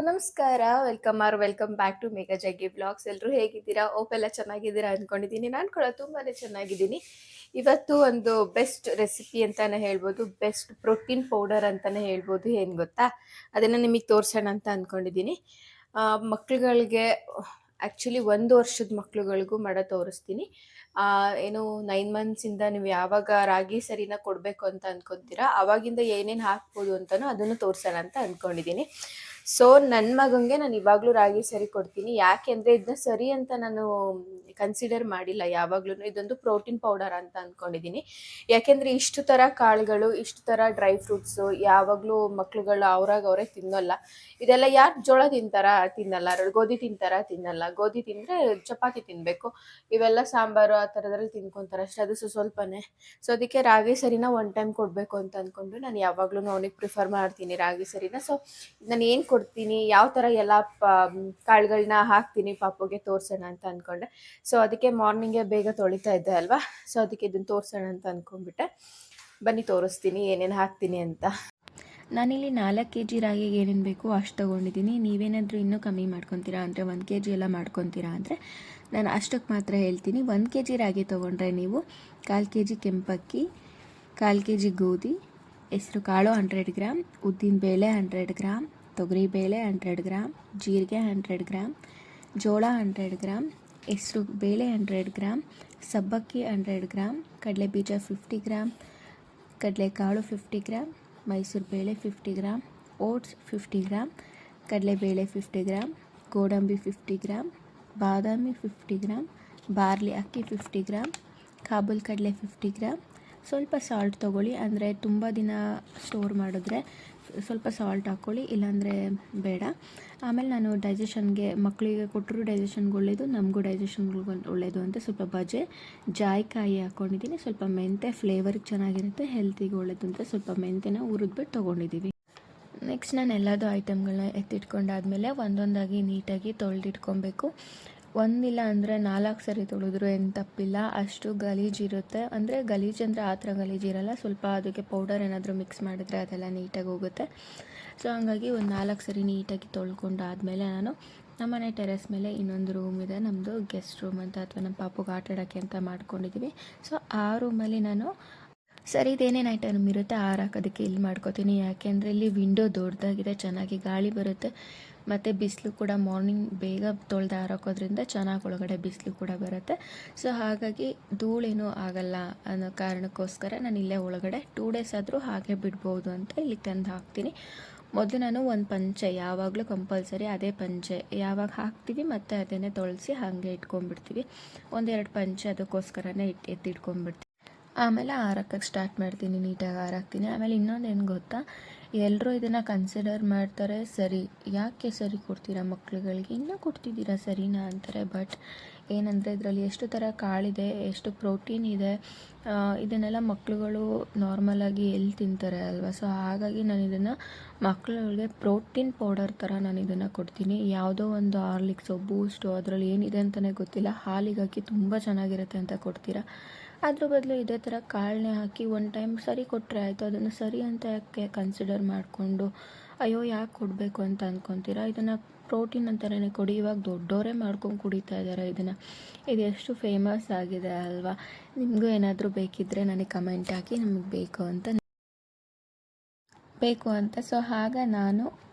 ನಮಸ್ಕಾರ. Welcome back to Megha ಜಗ್ಗಿ blogs. ಎಲ್ಲರೂ ಹೇಗಿದ್ದೀರಾ? ಎಲ್ಲ ಚೆನ್ನಾಗಿದ್ದೀರಾ ಅಂದ್ಕೊಂಡಿದ್ದೀನಿ. ನಾನು ಕೂಡ ತುಂಬಾನೇ ಚೆನ್ನಾಗಿದ್ದೀನಿ. ಇವತ್ತು ಒಂದು ಬೆಸ್ಟ್ ರೆಸಿಪಿ ಅಂತಾನೆ ಹೇಳ್ಬೋದು. ಬೆಸ್ಟ್ ಪ್ರೋಟೀನ್ ಪೌಡರ್ ಅಂತಾನೆ ಹೇಳ್ಬೋದು. ಏನು ಗೊತ್ತಾ? ಅದನ್ನು ನಿಮಗೆ ತೋರಿಸೋಣ ಅಂತ ಅಂದ್ಕೊಂಡಿದ್ದೀನಿ. ಮಕ್ಳುಗಳಿಗೆ ಆ್ಯಕ್ಚುಲಿ 1 ವರ್ಷದ ಮಕ್ಳುಗಳಿಗೂ ಮಾಡೋ ತೋರಿಸ್ತೀನಿ. ಏನು 9 ಮಂತ್ಸಿಂದ ನೀವು ಯಾವಾಗ ರಾಗಿ ಸರಿನ ಕೊಡಬೇಕು ಅಂತ ಅಂದ್ಕೊತೀರಾ, ಆವಾಗಿಂದ ಏನೇನು ಹಾಕ್ಬೋದು ಅಂತಲೂ ಅದನ್ನು ತೋರಿಸೋಣ ಅಂತ ಅಂದ್ಕೊಂಡಿದ್ದೀನಿ. ಸೊ ನನ್ನ ಮಗನಿಗೆ ನಾನು ಇವಾಗಲೂ ರಾಗಿ ಸರಿ ಕೊಡ್ತೀನಿ. ಯಾಕೆ ಅಂದರೆ ಇದನ್ನ ಸರಿ ಅಂತ ನಾನು ಕನ್ಸಿಡರ್ ಮಾಡಿಲ್ಲ ಯಾವಾಗ್ಲೂ. ಇದೊಂದು ಪ್ರೋಟೀನ್ ಪೌಡರ್ ಅಂತ ಅಂದ್ಕೊಂಡಿದ್ದೀನಿ. ಯಾಕೆಂದರೆ ಇಷ್ಟು ಥರ ಕಾಳುಗಳು, ಇಷ್ಟು ಥರ ಡ್ರೈ ಫ್ರೂಟ್ಸು ಯಾವಾಗಲೂ ಮಕ್ಳುಗಳು ಅವರೇ ತಿನ್ನೋಲ್ಲ. ಇದೆಲ್ಲ ಯಾರು ಜೋಳ ತಿನ್ನಲ್ಲ, ಗೋಧಿ ತಿನ್ನಲ್ಲ. ಗೋಧಿ ತಿಂದರೆ ಚಪಾತಿ ತಿನ್ನಬೇಕು. ಇವೆಲ್ಲ ಸಾಂಬಾರು ಆ ಥರದ್ರಲ್ಲಿ ತಿನ್ಕೊತಾರೆ ಅಷ್ಟೇ, ಅದು ಸ್ವಲ್ಪನೇ. ಸೊ ಅದಕ್ಕೆ ರಾಗಿ ಸರಿನ 1 ಟೈಮ್ ಕೊಡಬೇಕು ಅಂತ ಅಂದ್ಕೊಂಡು ನಾನು ಯಾವಾಗಲೂ ಅವನಿಗೆ ಪ್ರಿಫರ್ ಮಾಡ್ತೀನಿ ರಾಗಿ ಸರಿನ. ಸೊ ನಾನು ಏನು ಕೊಡ್ತೀನಿ, ಯಾವ ಥರ ಎಲ್ಲ ಕಾಳುಗಳನ್ನ ಹಾಕ್ತೀನಿ ಪಾಪುಗೆ ತೋರಿಸೋಣ ಅಂತ ಅಂದ್ಕೊಂಡೆ. ಸೊ ಅದಕ್ಕೆ ಮಾರ್ನಿಂಗೇ ಬೇಗ ತೊಳಿತಾ ಇದ್ದೆ ಅಲ್ವಾ, ಸೊ ಅದಕ್ಕೆ ಇದನ್ನು ತೋರಿಸೋಣ ಅಂತ ಅಂದ್ಕೊಂಡ್ಬಿಟ್ಟೆ. ಬನ್ನಿ ತೋರಿಸ್ತೀನಿ ಏನೇನು ಹಾಕ್ತೀನಿ ಅಂತ. ನಾನಿಲ್ಲಿ 4 kg ರಾಗಿಗೆ ಏನೇನು ಬೇಕು ಅಷ್ಟು ತೊಗೊಂಡಿದ್ದೀನಿ. ನೀವೇನಾದರೂ ಇನ್ನೂ ಕಮ್ಮಿ ಮಾಡ್ಕೊತೀರಾ ಅಂದರೆ 1 kg ಎಲ್ಲ ಮಾಡ್ಕೊತೀರಾ ಅಂದರೆ ನಾನು ಅಷ್ಟಕ್ಕೆ ಮಾತ್ರ ಹೇಳ್ತೀನಿ. 1 kg ರಾಗಿ ತೊಗೊಂಡ್ರೆ ನೀವು 1/4 kg ಕೆಂಪಕ್ಕಿ, 1/4 kg ಗೋಧಿ, ಹೆಸರು ಕಾಳು 100 ಗ್ರಾಮ್, ಉದ್ದಿನ ಬೇಳೆ 100 ಗ್ರಾಮ್, ತೊಗರಿಬೇಳೆ 100 ಗ್ರಾಮ್, ಜೀರಿಗೆ 100 ಗ್ರಾಮ್, ಜೋಳ 100 ಗ್ರಾಮ್, ಹೆಸರು ಬೇಳೆ 100 ಗ್ರಾಮ್, ಸಬ್ಬಕ್ಕಿ 100 ಗ್ರಾಮ್, ಕಡಲೆಬೀಜ 50 ಗ್ರಾಮ್, ಕಡಲೆಕಾಳು 50 ಗ್ರಾಮ್, ಮೈಸೂರು ಬೇಳೆ 50 ಗ್ರಾಮ್, ಓಟ್ಸ್ 50 ಗ್ರಾಮ್, ಕಡಲೆಬೇಳೆ 50 ಗ್ರಾಮ್, ಗೋಡಂಬಿ 50 ಗ್ರಾಮ್, ಬಾದಾಮಿ 50 ಗ್ರಾಮ್, ಬಾರ್ಲಿ ಅಕ್ಕಿ 50 ಗ್ರಾಮ್, ಕಾಬೂಲ್ ಕಡಲೆ 50 ಗ್ರಾಮ್. ಸ್ವಲ್ಪ ಸಾಲ್ಟ್ ತೊಗೊಳ್ಳಿ, ಅಂದರೆ ತುಂಬ ದಿನ ಸ್ಟೋರ್ ಮಾಡಿದ್ರೆ ಸ್ವಲ್ಪ ಸಾಲ್ಟ್ ಹಾಕ್ಕೊಳ್ಳಿ, ಇಲ್ಲಾಂದರೆ ಬೇಡ. ಆಮೇಲೆ ನಾನು ಡೈಜೆಷನ್ಗೆ ಮಕ್ಕಳಿಗೆ ಕೊಟ್ಟರು ಡೈಜೆಷನ್ಗೆ ಒಳ್ಳೆಯದು, ನಮಗೂ ಡೈಜೆಷನ್ಗೆ ಒಳ್ಳೆಯದು ಅಂತ ಸ್ವಲ್ಪ ಜಾಯಿಕಾಯಿ ಹಾಕ್ಕೊಂಡಿದ್ದೀನಿ. ಸ್ವಲ್ಪ ಮೆಂತೆ ಫ್ಲೇವರ್ಗೆ ಚೆನ್ನಾಗಿರುತ್ತೆ, ಹೆಲ್ತಿಗೆ ಒಳ್ಳೆಯದು ಅಂತ ಸ್ವಲ್ಪ ಮೆಂತೆನ ಹುರಿದ್ಬಿಟ್ಟು ತೊಗೊಂಡಿದ್ದೀವಿ. ನೆಕ್ಸ್ಟ್ ನಾನು ಎಲ್ಲದೂ ಐಟಮ್ಗಳನ್ನ ಎತ್ತಿಟ್ಕೊಂಡಾದ್ಮೇಲೆ ಒಂದೊಂದಾಗಿ ನೀಟಾಗಿ ತೊಳೆದಿಟ್ಕೊಬೇಕು. ಒಂದಿಲ್ಲ ಅಂದರೆ 4 ಸರಿ ತೊಳೆದ್ರೂ ಏನು ತಪ್ಪಿಲ್ಲ, ಅಷ್ಟು ಗಲೀಜಿರುತ್ತೆ. ಅಂದರೆ ಗಲೀಜಂದರೆ ಆ ಥರ ಗಲೀಜಿರಲ್ಲ, ಸ್ವಲ್ಪ ಅದಕ್ಕೆ ಪೌಡರ್ ಏನಾದರೂ ಮಿಕ್ಸ್ ಮಾಡಿದ್ರೆ ಅದೆಲ್ಲ ನೀಟಾಗಿ ಹೋಗುತ್ತೆ. ಸೊ ಹಂಗಾಗಿ ಒಂದು 4 ಸರಿ ನೀಟಾಗಿ ತೊಳ್ಕೊಂಡಾದಮೇಲೆ ನಾನು ನಮ್ಮನೆ ಟೆರೆಸ್ ಮೇಲೆ ಇನ್ನೊಂದು ರೂಮ್ ಇದೆ, ನಮ್ಮದು ಗೆಸ್ಟ್ ರೂಮ್ ಅಂತ, ಅಥವಾ ನಮ್ಮ ಪಾಪುಗೆ ಆಟ ಆಡೋಕ್ಕೆ ಅಂತ ಮಾಡ್ಕೊಂಡಿದ್ದೀವಿ. ಸೊ ಆ ರೂಮಲ್ಲಿ ನಾನು ಸರಿದೇನೇನು ಐಟಮ್ ಇರುತ್ತೆ ಹಾರಾಕೋದಕ್ಕೆ ಇಲ್ಲಿ ಮಾಡ್ಕೋತೀನಿ. ಯಾಕೆಂದರೆ ಇಲ್ಲಿ ವಿಂಡೋ ದೊಡ್ಡದಾಗಿದೆ, ಚೆನ್ನಾಗಿ ಗಾಳಿ ಬರುತ್ತೆ, ಮತ್ತು ಬಿಸಿಲು ಕೂಡ ಮಾರ್ನಿಂಗ್ ಬೇಗ ತೊಳೆದು ಹಾರಾಕೋದ್ರಿಂದ ಚೆನ್ನಾಗಿ ಒಳಗಡೆ ಬಿಸಿಲು ಕೂಡ ಬರುತ್ತೆ. ಸೊ ಹಾಗಾಗಿ ಧೂಳೇನೂ ಆಗಲ್ಲ ಅನ್ನೋ ಕಾರಣಕ್ಕೋಸ್ಕರ ನಾನು ಇಲ್ಲೇ ಒಳಗಡೆ 2 ಡೇಸ್ ಆದರೂ ಹಾಗೆ ಬಿಡ್ಬೋದು ಅಂತ ಇಲ್ಲಿ ತಂದು ಹಾಕ್ತೀನಿ. ಮೊದಲು ನಾನು ಒಂದು ಪಂಚೆ ಯಾವಾಗಲೂ ಕಂಪಲ್ಸರಿ ಅದೇ ಪಂಚೆ ಯಾವಾಗ ಹಾಕ್ತೀವಿ ಮತ್ತು ಅದನ್ನೇ ತೊಳೆಸಿ ಹಾಗೆ ಇಟ್ಕೊಂಡ್ಬಿಡ್ತೀವಿ. 1-2 ಪಂಚೆ ಅದಕ್ಕೋಸ್ಕರನೇ ಎತ್ತಿಟ್ಕೊಂಡ್ಬಿಡ್ತೀವಿ. ಆಮೇಲೆ ಹಾರಾಕಕ್ಕೆ ಸ್ಟಾರ್ಟ್ ಮಾಡ್ತೀನಿ, ನೀಟಾಗಿ ಹಾರಾಕ್ತೀನಿ. ಆಮೇಲೆ ಇನ್ನೊಂದು ಏನು ಗೊತ್ತಾ, ಎಲ್ಲರೂ ಇದನ್ನು ಕನ್ಸಿಡರ್ ಮಾಡ್ತಾರೆ, ಸರಿ ಯಾಕೆ ಸರಿ ಕೊಡ್ತೀರಾ ಮಕ್ಳುಗಳಿಗೆ, ಇನ್ನೂ ಕೊಡ್ತಿದ್ದೀರಾ ಸರಿನಾ ಅಂತಾರೆ. ಬಟ್ ಏನಂದರೆ ಇದರಲ್ಲಿ ಎಷ್ಟು ಥರ ಕಾಳಿದೆ, ಎಷ್ಟು ಪ್ರೋಟೀನ್ ಇದೆ, ಇದನ್ನೆಲ್ಲ ಮಕ್ಳುಗಳು ನಾರ್ಮಲಾಗಿ ಎಲ್ಲಿ ತಿಂತಾರೆ ಅಲ್ವಾ. ಸೊ ಹಾಗಾಗಿ ನಾನು ಇದನ್ನು ಮಕ್ಳುಗಳಿಗೆ ಪ್ರೋಟೀನ್ ಪೌಡರ್ ಥರ ನಾನು ಇದನ್ನು ಕೊಡ್ತೀನಿ. ಯಾವುದೋ ಒಂದು ಹಾರ್ಲಿಕ್ಸು ಬೂಸ್ಟು ಅದರಲ್ಲಿ ಏನಿದೆ ಅಂತಲೇ ಗೊತ್ತಿಲ್ಲ, ಹಾಲಿಗೆ ಹಾಕಿ ತುಂಬ ಚೆನ್ನಾಗಿರುತ್ತೆ ಅಂತ ಕೊಡ್ತೀರಾ. ಅದ್ರ ಬದಲು ಇದೇ ಥರ ಕಾಳನ್ನೇ ಹಾಕಿ 1 ಟೈಮ್ ಸರಿ ಕೊಟ್ಟರೆ ಆಯಿತು. ಅದನ್ನು ಸರಿ ಅಂತ ಯಾಕೆ ಕನ್ಸಿಡರ್ ಮಾಡಿಕೊಂಡು ಅಯ್ಯೋ ಯಾಕೆ ಕೊಡಬೇಕು ಅಂತ ಅಂದ್ಕೊತೀರಾ. ಇದನ್ನು ಪ್ರೋಟೀನ್ ಅಂತಲೇ ಕೊಡಿ. ಇವಾಗ ದೊಡ್ಡವರೇ ಮಾಡ್ಕೊಂಡು ಕುಡಿತಾ ಇದ್ದಾರೆ ಇದನ್ನು. ಇದು ಎಷ್ಟು ಫೇಮಸ್ ಆಗಿದೆ ಅಲ್ವಾ. ನಿಮಗೂ ಏನಾದರೂ ಬೇಕಿದ್ದರೆ ನನಗೆ ಕಮೆಂಟ್ ಹಾಕಿ, ನಮಗೆ ಬೇಕು ಅಂತ. ಸೊ ಆಗ ನಾನು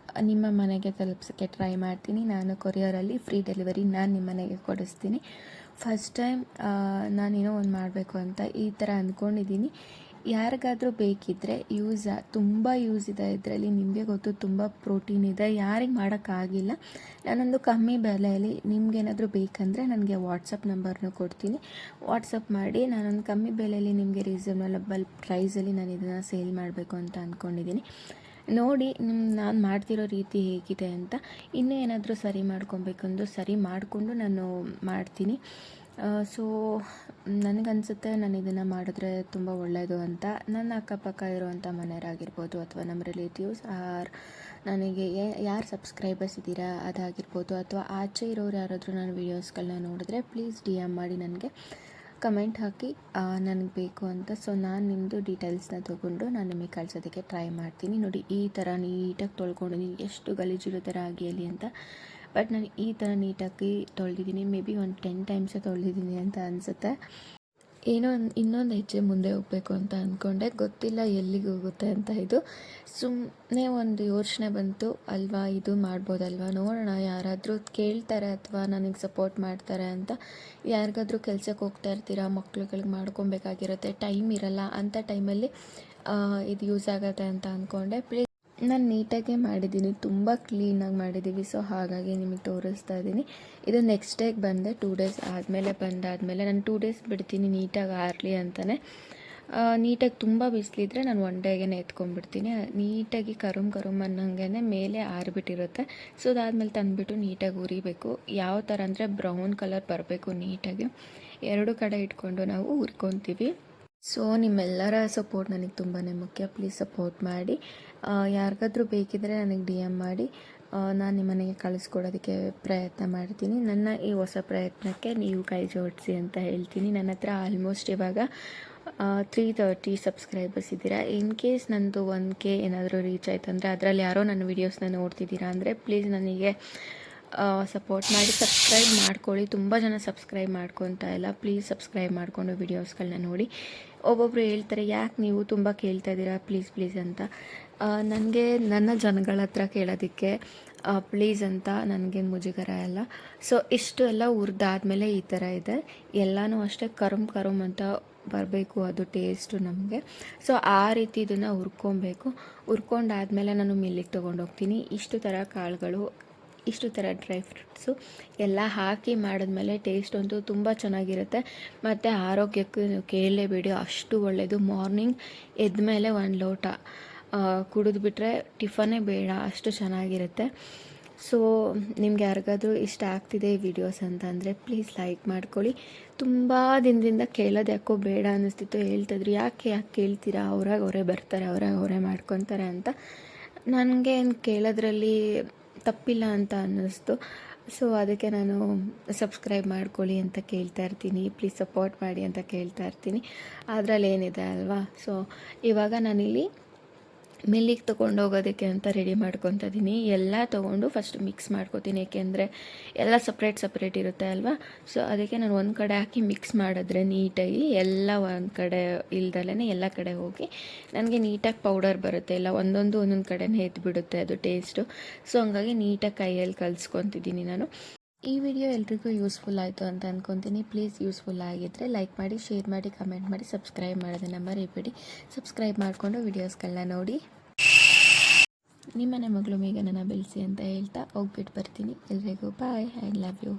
ನಿಮ್ಮ ಮನೆಗೆ ತಲುಪಿಸೋಕ್ಕೆ ಟ್ರೈ ಮಾಡ್ತೀನಿ. ನಾನು ಕೊರಿಯರಲ್ಲಿ ಫ್ರೀ ಡೆಲಿವರಿ ನಾನು ನಿಮ್ಮ ಮನೆಗೆ ಕೊಡಿಸ್ತೀನಿ. ಫಸ್ಟ್ ಟೈಮ್ ನಾನೇನೋ ಒಂದು ಮಾಡಬೇಕು ಅಂತ ಈ ಥರ ಅಂದ್ಕೊಂಡಿದ್ದೀನಿ. ಯಾರಿಗಾದರೂ ಬೇಕಿದ್ದರೆ ತುಂಬ ಯೂಸ್ ಇದೆ ಇದರಲ್ಲಿ. ನಿಮಗೆ ಗೊತ್ತು ತುಂಬ ಪ್ರೋಟೀನ್ ಇದೆ, ಯಾರಿಗೆ ಮಾಡೋಕ್ಕಾಗಿಲ್ಲ. ನಾನೊಂದು ಕಮ್ಮಿ ಬೆಲೆಯಲ್ಲಿ ನಿಮಗೇನಾದರೂ ಬೇಕಂದರೆ ನನಗೆ ವಾಟ್ಸಪ್ ನಂಬರ್ನ ಕೊಡ್ತೀನಿ. ವಾಟ್ಸಪ್ ಮಾಡಿ ನಾನೊಂದು ಕಮ್ಮಿ ಬೆಲೆಯಲ್ಲಿ ನಿಮಗೆ ರೀಸನಬಲ್ ಪ್ರೈಸಲ್ಲಿ ನಾನು ಇದನ್ನು ಸೇಲ್ ಮಾಡಬೇಕು ಅಂತ ಅಂದ್ಕೊಂಡಿದ್ದೀನಿ. ನೋಡಿ ನಾನು ಮಾಡ್ತಿರೋ ರೀತಿ ಹೇಗಿದೆ ಅಂತ. ಇನ್ನೂ ಏನಾದರೂ ಸರಿ ಮಾಡ್ಕೊಬೇಕಂದು ಸರಿ ಮಾಡಿಕೊಂಡು ನಾನು ಮಾಡ್ತೀನಿ. ಸೊ ನನಗನ್ಸುತ್ತೆ ನಾನು ಇದನ್ನು ಮಾಡಿದ್ರೆ ತುಂಬ ಒಳ್ಳೆಯದು ಅಂತ. ನನ್ನ ಅಕ್ಕಪಕ್ಕ ಇರುವಂಥ ಮನೆಯವರಾಗಿರ್ಬೋದು, ಅಥವಾ ನಮ್ಮ ರಿಲೇಟಿವ್ಸ್ ನನಗೆ ಯಾರು ಸಬ್ಸ್ಕ್ರೈಬರ್ಸ್ ಇದ್ದೀರಾ ಅದಾಗಿರ್ಬೋದು, ಅಥವಾ ಆಚೆ ಇರೋರು ಯಾರಾದರೂ ನನ್ನ ವೀಡಿಯೋಸ್ಗಳನ್ನ ನೋಡಿದ್ರೆ ಪ್ಲೀಸ್ DM ಮಾಡಿ ನನಗೆ. ಕಮೆಂಟ್ ಹಾಕಿ ನನಗೆ ಬೇಕು ಅಂತ. ಸೊ ನಾನು ನಿಮ್ಮದು ಡೀಟೇಲ್ಸ್ನ ತೊಗೊಂಡು ನಾನು ನಿಮಗೆ ಕಳ್ಸೋದಕ್ಕೆ ಟ್ರೈ ಮಾಡ್ತೀನಿ. ನೋಡಿ ಈ ಥರ ನೀಟಾಗಿ ತೊಳ್ಕೊಂಡಿದ್ದೀನಿ, ಎಷ್ಟು ಗಲೀಜಿರೋ ಥರ ಆಗಿರಲಿ ಅಂತ. ಬಟ್ ನಾನು ಈ ಥರ ನೀಟಾಗಿ ತೊಳೆದಿದ್ದೀನಿ. ಮೇ ಬಿ ಒಂದು 10 ಟೈಮ್ಸೇ ತೊಳೆದಿದ್ದೀನಿ ಅಂತ ಅನಿಸುತ್ತೆ. ಇನ್ನೊಂದು ಹೆಜ್ಜೆ ಮುಂದೆ ಹೋಗಬೇಕು ಅಂತ ಅಂದ್ಕೊಂಡೆ, ಗೊತ್ತಿಲ್ಲ ಎಲ್ಲಿಗೆ ಹೋಗುತ್ತೆ ಅಂತ. ಇದು ಸುಮ್ಮನೆ ಒಂದು ಯೋಚನೆ ಬಂತು ಅಲ್ವಾ, ಇದು ಮಾಡ್ಬೋದಲ್ವಾ, ನೋಡೋಣ ಯಾರಾದರೂ ಕೇಳ್ತಾರೆ ಅಥವಾ ನನಗೆ ಸಪೋರ್ಟ್ ಮಾಡ್ತಾರೆ ಅಂತ. ಯಾರಿಗಾದ್ರೂ ಕೆಲಸಕ್ಕೆ ಹೋಗ್ತಾ ಇರ್ತೀರಾ, ಮಕ್ಳುಗಳಿಗೆ ಮಾಡ್ಕೊಬೇಕಾಗಿರುತ್ತೆ, ಟೈಮ್ ಇರಲ್ಲ, ಅಂಥ ಟೈಮಲ್ಲಿ ಇದು ಯೂಸ್ ಆಗುತ್ತೆ ಅಂತ ಅಂದ್ಕೊಂಡೆ. ಪ್ಲೀಸ್ ನಾನು ನೀಟಾಗೆ ಮಾಡಿದ್ದೀನಿ, ತುಂಬ ಕ್ಲೀನಾಗಿ ಮಾಡಿದ್ದೀವಿ. ಸೊ ಹಾಗಾಗಿ ನಿಮಗೆ ತೋರಿಸ್ತಾ ಇದ್ದೀನಿ. ಇದು ನೆಕ್ಸ್ಟ್ ಡೇಗೆ ಬಂದೆ, 2 ಡೇಸ್ ಆದಮೇಲೆ ಬಂದಾದಮೇಲೆ ನಾನು 2 ಡೇಸ್ ಬಿಡ್ತೀನಿ ನೀಟಾಗಿ ಆರಲಿ ಅಂತಲೇ. ನೀಟಾಗಿ ತುಂಬ ಬಿಸಿಲಿದ್ರೆ ನಾನು 1 ಡೇಗೆ ಎತ್ಕೊಂಡ್ಬಿಡ್ತೀನಿ. ನೀಟಾಗಿ ಕರುಮ್ ಅನ್ನಂಗೆ ಮೇಲೆ ಆರಿಬಿಟ್ಟಿರುತ್ತೆ. ಸೊ ಅದಾದಮೇಲೆ ತಂದುಬಿಟ್ಟು ನೀಟಾಗಿ ಉರಿಬೇಕು. ಯಾವ ಥರ ಅಂದರೆ ಬ್ರೌನ್ ಕಲರ್ ಬರಬೇಕು ನೀಟಾಗಿ. 2 ಕಡೆ ಇಟ್ಕೊಂಡು ನಾವು ಹುರ್ಕೊತೀವಿ. ಸೊ ನಿಮ್ಮೆಲ್ಲರ ಸಪೋರ್ಟ್ ನನಗೆ ತುಂಬಾ ಮುಖ್ಯ. ಪ್ಲೀಸ್ ಸಪೋರ್ಟ್ ಮಾಡಿ. ಯಾರಿಗಾದ್ರೂ ಬೇಕಿದ್ದರೆ ನನಗೆ DM ಮಾಡಿ, ನಾನು ನಿಮ್ಮನೆಗೆ ಕಳಿಸ್ಕೊಡೋದಕ್ಕೆ ಪ್ರಯತ್ನ ಮಾಡ್ತೀನಿ. ನನ್ನ ಈ ಹೊಸ ಪ್ರಯತ್ನಕ್ಕೆ ನೀವು ಕೈ ಜೋಡಿಸಿ ಅಂತ ಹೇಳ್ತೀನಿ. ನನ್ನ ಹತ್ರ ಆಲ್ಮೋಸ್ಟ್ ಇವಾಗ 330 ಸಬ್ಸ್ಕ್ರೈಬರ್ಸ್ ಇದ್ದೀರಾ. ಇನ್ ಕೇಸ್ ನಂದು 1K ಏನಾದರೂ ರೀಚ್ ಆಯ್ತು ಅಂದರೆ, ಅದರಲ್ಲಿ ಯಾರೋ ನನ್ನ ವೀಡಿಯೋಸ್ನ ನೋಡ್ತಿದ್ದೀರಾ ಅಂದರೆ ಪ್ಲೀಸ್ ನನಗೆ ಸಪೋರ್ಟ್ ಮಾಡಿ, ಸಬ್ಸ್ಕ್ರೈಬ್ ಮಾಡ್ಕೊಳ್ಳಿ. ತುಂಬ ಜನ ಸಬ್ಸ್ಕ್ರೈಬ್ ಮಾಡ್ಕೊತಾ ಇಲ್ಲ. ಪ್ಲೀಸ್ ಸಬ್ಸ್ಕ್ರೈಬ್ ಮಾಡಿಕೊಂಡು ವೀಡಿಯೋಸ್ಗಳನ್ನ ನೋಡಿ. ಒಬ್ಬೊಬ್ಬರು ಹೇಳ್ತಾರೆ, ಯಾಕೆ ನೀವು ತುಂಬ ಕೇಳ್ತಾ ಇದ್ದೀರಾ ಪ್ಲೀಸ್ ಅಂತ. ನನಗೆ ನನ್ನ ಜನಗಳ ಹತ್ರ ಕೇಳೋದಕ್ಕೆ ಪ್ಲೀಸ್ ಅಂತ ನನಗೇನು ಮುಜುಗರ ಇಲ್ಲ. ಸೊ ಇಷ್ಟು ಎಲ್ಲ ಹುರಿದಾದ್ಮೇಲೆ ಈ ಥರ ಇದೆ. ಎಲ್ಲನೂ ಅಷ್ಟೇ ಕರುಮ್ ಅಂತ ಬರಬೇಕು ಅದು ಟೇಸ್ಟು ನಮಗೆ. ಸೊ ಆ ರೀತಿ ಇದನ್ನು ಹುರ್ಕೊಂಡಾದ್ಮೇಲೆ ನಾನು ಮಿಲ್ಲಿಗೆ ತೊಗೊಂಡೋಗ್ತೀನಿ. ಇಷ್ಟು ಥರ ಕಾಳುಗಳು, ಇಷ್ಟು ಥರ ಡ್ರೈ ಫ್ರೂಟ್ಸು ಎಲ್ಲ ಹಾಕಿ ಮಾಡಿದ್ಮೇಲೆ ಟೇಸ್ಟ್ ಅಂತೂ ತುಂಬ ಚೆನ್ನಾಗಿರುತ್ತೆ. ಮತ್ತು ಆರೋಗ್ಯಕ್ಕೂ ನೀವು ಕೇಳಲೇಬೇಡಿ, ಅಷ್ಟು ಒಳ್ಳೆಯದು. ಮಾರ್ನಿಂಗ್ ಎದ್ದ ಮೇಲೆ 1 ಲೋಟ ಕುಡಿದ್ಬಿಟ್ರೆ ಟಿಫನೇ ಬೇಡ, ಅಷ್ಟು ಚೆನ್ನಾಗಿರುತ್ತೆ. ಸೊ ನಿಮ್ಗೆ ಯಾರಿಗಾದ್ರೂ ಇಷ್ಟ ಆಗ್ತಿದೆ ಈ ವಿಡಿಯೋಸ್ ಅಂತ ಅಂದರೆ ಪ್ಲೀಸ್ ಲೈಕ್ ಮಾಡ್ಕೊಳ್ಳಿ. ತುಂಬ ದಿನದಿಂದ ಕೇಳೋದು ಯಾಕೋ ಬೇಡ ಅನ್ನಿಸ್ತಿತ್ತು. ಹೇಳ್ತಿದ್ರು ಯಾಕೆ ಕೇಳ್ತೀರಾ, ಅವರೇ ಬರ್ತಾರೆ, ಅವರೇ ಮಾಡ್ಕೊತಾರೆ ಅಂತ. ನನಗೆ ಕೇಳೋದ್ರಲ್ಲಿ ತಪ್ಪಿಲ್ಲ ಅಂತ ಅನ್ನಿಸ್ತು. ಸೊ ಅದಕ್ಕೆ ನಾನು ಸಬ್ಸ್ಕ್ರೈಬ್ ಮಾಡ್ಕೊಳ್ಳಿ ಅಂತ ಕೇಳ್ತಾ ಇರ್ತೀನಿ, ಪ್ಲೀಸ್ ಸಪೋರ್ಟ್ ಮಾಡಿ ಅಂತ ಕೇಳ್ತಾ ಇರ್ತೀನಿ. ಅದರಲ್ಲಿ ಏನಿದೆ ಅಲ್ವಾ. ಸೊ ಇವಾಗ ನಾನಿಲ್ಲಿ ಮಿಲ್ಲಿಗೆ ತೊಗೊಂಡೋಗೋದಕ್ಕೆ ಅಂತ ರೆಡಿ ಮಾಡ್ಕೊತಾ ಇದ್ದೀನಿ. ಎಲ್ಲ ತೊಗೊಂಡು ಫಸ್ಟ್ ಮಿಕ್ಸ್ ಮಾಡ್ಕೊತೀನಿ, ಏಕೆಂದರೆ ಎಲ್ಲ ಸಪ್ರೇಟ್ ಇರುತ್ತೆ ಅಲ್ವಾ. ಸೊ ಅದಕ್ಕೆ ನಾನು ಒಂದು ಕಡೆ ಹಾಕಿ ಮಿಕ್ಸ್ ಮಾಡಿದ್ರೆ ನೀಟಾಗಿ ಎಲ್ಲ ಒಂದು ಕಡೆ ಇಲ್ದಲೇ ಎಲ್ಲ ಕಡೆ ಹೋಗಿ ನನಗೆ ನೀಟಾಗಿ ಪೌಡರ್ ಬರುತ್ತೆ. ಎಲ್ಲ ಒಂದೊಂದು ಕಡೆನೇ ಎದ್ಬಿಡುತ್ತೆ ಅದು ಟೇಸ್ಟು. ಸೊ ಹಂಗಾಗಿ ನೀಟಾಗಿ ಕೈಯಲ್ಲಿ ಕಲಿಸ್ಕೊತಿದ್ದೀನಿ ನಾನು. ಈ ವಿಡಿಯೋ ಎಲ್ರಿಗೂ ಯೂಸ್ಫುಲ್ ಆಯಿತು ಅಂತ ಅಂದ್ಕೊತೀನಿ. ಪ್ಲೀಸ್ ಯೂಸ್ಫುಲ್ ಆಗಿದ್ದರೆ ಲೈಕ್ ಮಾಡಿ, ಶೇರ್ ಮಾಡಿ, ಕಮೆಂಟ್ ಮಾಡಿ, ಸಬ್ಸ್ಕ್ರೈಬ್ ಮಾಡೋದನ್ನು ಮರಿಬೇಡಿ. ಸಬ್ಸ್ಕ್ರೈಬ್ ಮಾಡಿಕೊಂಡು ವೀಡಿಯೋಸ್ಗಳನ್ನ ನೋಡಿ. ನಿಮ್ಮನೆ ಮಗಳು ಮೇಘನನ್ನ ಬೆಳೆಸಿ ಅಂತ ಹೇಳ್ತಾ ಹೋಗ್ಬಿಟ್ಟು ಬರ್ತೀನಿ. ಎಲ್ರಿಗೂ ಬಾಯ್, ಐ ಲವ್ ಯು.